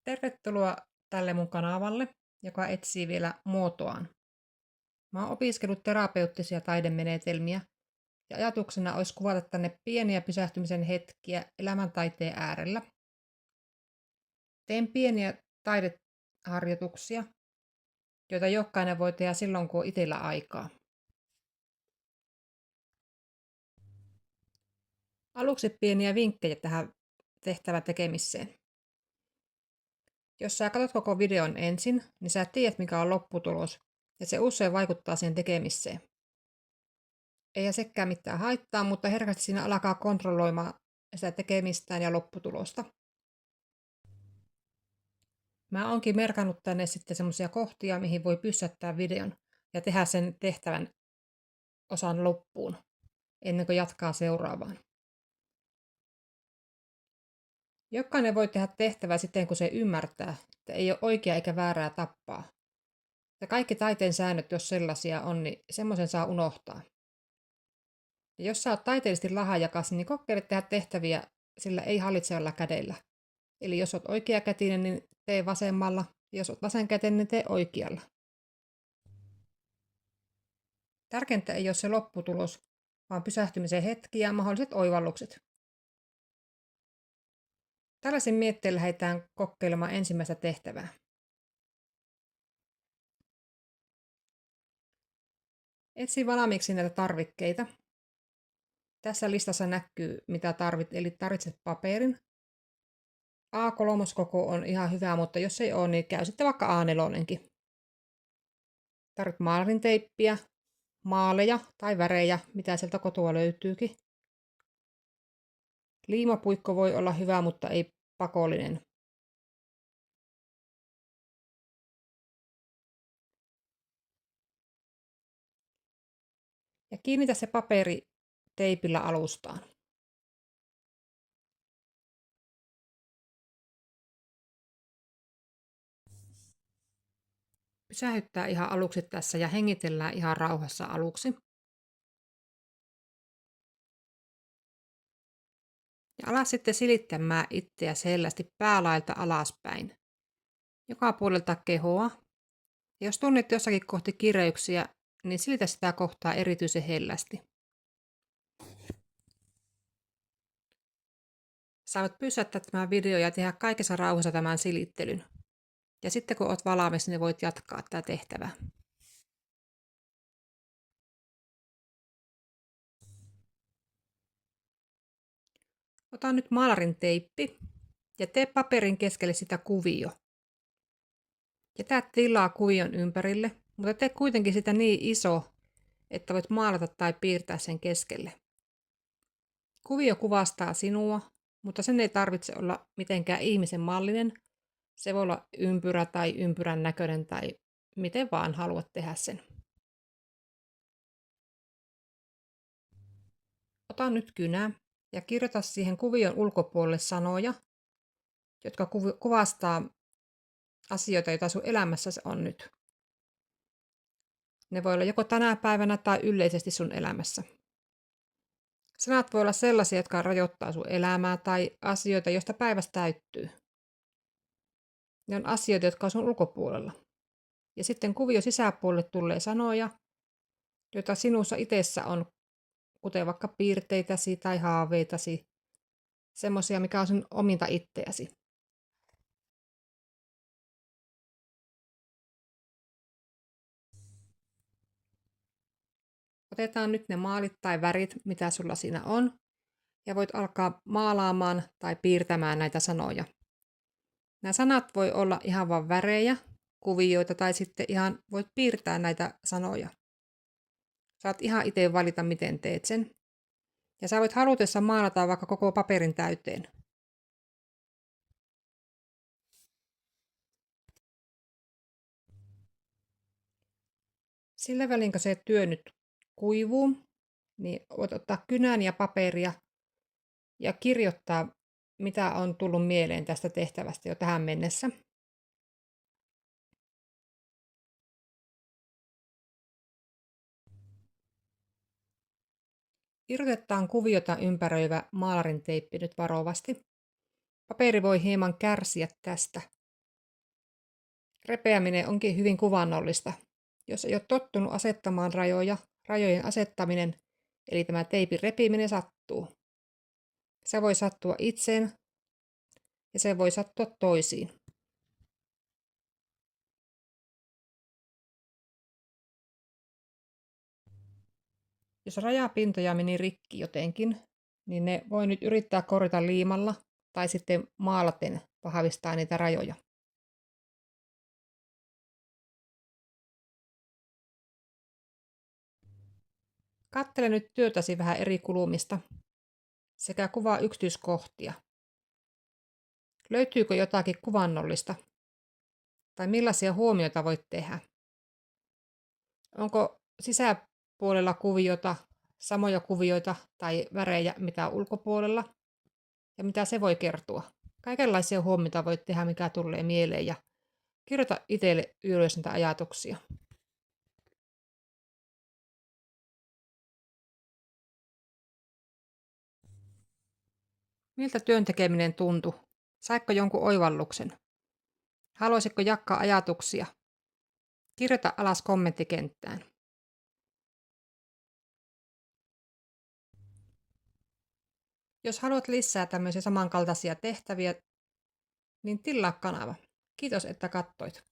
Tervetuloa tälle mun kanavalle, joka etsii vielä muotoaan. Mä oon opiskellut terapeuttisia taidemenetelmiä ja ajatuksena olisi kuvata tänne pieniä pysähtymisen hetkiä elämäntaiteen äärellä. Teen pieniä taideharjoituksia, joita jokainen voi tehdä silloin, kun on itsellä aikaa. Aluksi pieniä vinkkejä tähän tehtävän tekemiseen. Jos sä katsot koko videon ensin, niin sä tiedät, mikä on lopputulos, ja se usein vaikuttaa siihen tekemiseen. Eihän sekään mitään haittaa, mutta herkästi siinä alkaa kontrolloimaan sitä tekemistään ja lopputulosta. Mä oonkin merkannut tänne sitten semmoisia kohtia, mihin voi pysäyttää videon ja tehdä sen tehtävän osan loppuun, ennen kuin jatkaa seuraavaan. Jokainen voi tehdä tehtävää siten, kun se ymmärtää, että ei ole oikea eikä väärää tappaa. Ja kaikki taiteen säännöt, jos sellaisia on, niin semmoisen saa unohtaa. Ja jos sä oot taiteellisesti lahjakas, niin kokeile tehdä tehtäviä sillä ei hallitsevalla kädellä. Eli jos oot oikeakätinen, niin tee vasemmalla. Jos oot vasenkätinen, niin tee oikealla. Tärkeintä ei ole se lopputulos, vaan pysähtymisen hetki ja mahdolliset oivallukset. Tällaisin miettein lähdetään kokeilemaan ensimmäistä tehtävää. Etsi valmiiksi näitä tarvikkeita. Tässä listassa näkyy, mitä tarvit, eli tarvitset paperin. A3 koko on ihan hyvä, mutta jos ei ole, niin käy sitten vaikka A4. Tarvit maalarinteippiä, maaleja tai värejä, mitä sieltä kotoa löytyykin. Liimapuikko voi olla hyvä, mutta ei pakollinen. Ja kiinnitä se paperi teipillä alustaan. Pysähyttää ihan aluksi tässä ja hengitellään ihan rauhassa aluksi. Ja ala sitten silittämään itseä selvästi päälailta alaspäin. Joka puolelta kehoa. Ja jos tunnet jossakin kohti kireyksiä, niin silitä sitä kohtaa erityisen hellästi. Sä voit pysäyttää tämän video ja tehdä kaikessa rauhassa tämän silittelyn. Ja sitten kun oot valmis, niin voit jatkaa tätä tehtävää. Ota nyt maalarin teippi ja tee paperin keskelle sitä kuvio. Jätä tilaa kuvion ympärille, mutta tee kuitenkin sitä niin iso, että voit maalata tai piirtää sen keskelle. Kuvio kuvastaa sinua, mutta sen ei tarvitse olla mitenkään ihmisen mallinen. Se voi olla ympyrä tai ympyrän näköinen tai miten vaan haluat tehdä sen. Ota nyt kynä ja kirjoita siihen kuvion ulkopuolelle sanoja, jotka kuvastaa asioita, joita sun elämässäsi on nyt. Ne voi olla joko tänä päivänä tai yleisesti sun elämässä. Sanat voi olla sellaisia, jotka rajoittaa sun elämää tai asioita, joista päivästä täyttyy. Ne on asioita, jotka on sun ulkopuolella. Ja sitten kuvio sisäpuolelle tulee sanoja, joita sinussa itsessä on, kuten vaikka piirteitäsi tai haaveitasi, semmoisia, mikä on sun ominta itseäsi. Otetaan nyt ne maalit tai värit, mitä sulla siinä on, ja voit alkaa maalaamaan tai piirtämään näitä sanoja. Nämä sanat voi olla ihan vain värejä, kuvioita tai sitten ihan voit piirtää näitä sanoja. Saat ihan itse valita, miten teet sen. Ja sä voit halutessa maalata vaikka koko paperin täyteen. Sillä välin, kun se työ nyt kuivuu, niin voit ottaa kynän ja paperia ja kirjoittaa, mitä on tullut mieleen tästä tehtävästä jo tähän mennessä. Irrotetaan kuviota ympäröivä maalarinteippi nyt varovasti. Paperi voi hieman kärsiä tästä, Repeäminen onkin hyvin kuvannollista. Jos ei ole tottunut asettamaan rajoja, rajojen asettaminen, eli tämä teipin repiminen sattuu. Se voi sattua itseen ja se voi sattua toisiin. Jos rajapintoja meni rikki jotenkin, niin ne voi nyt yrittää korjata liimalla tai sitten maalaten vahvistaa niitä rajoja. Kattele nyt työtäsi vähän eri kulmista sekä kuvaa yksityiskohtia. Löytyykö jotakin kuvannollista? Tai millaisia huomioita voit tehdä? Onko sisäpuolella kuviota, samoja kuvioita tai värejä mitä ulkopuolella? Ja mitä se voi kertoa? Kaikenlaisia huomioita voit tehdä, mikä tulee mieleen, ja kirjoita itselle ylös niitä ajatuksia. Miltä työn tekeminen tuntui? Saitko jonkun oivalluksen? Haluaisitko jakaa ajatuksia? Kirjoita alas kommenttikenttään. Jos haluat lisää tämmöisiä samankaltaisia tehtäviä, niin tilaa kanava. Kiitos, että katsoit.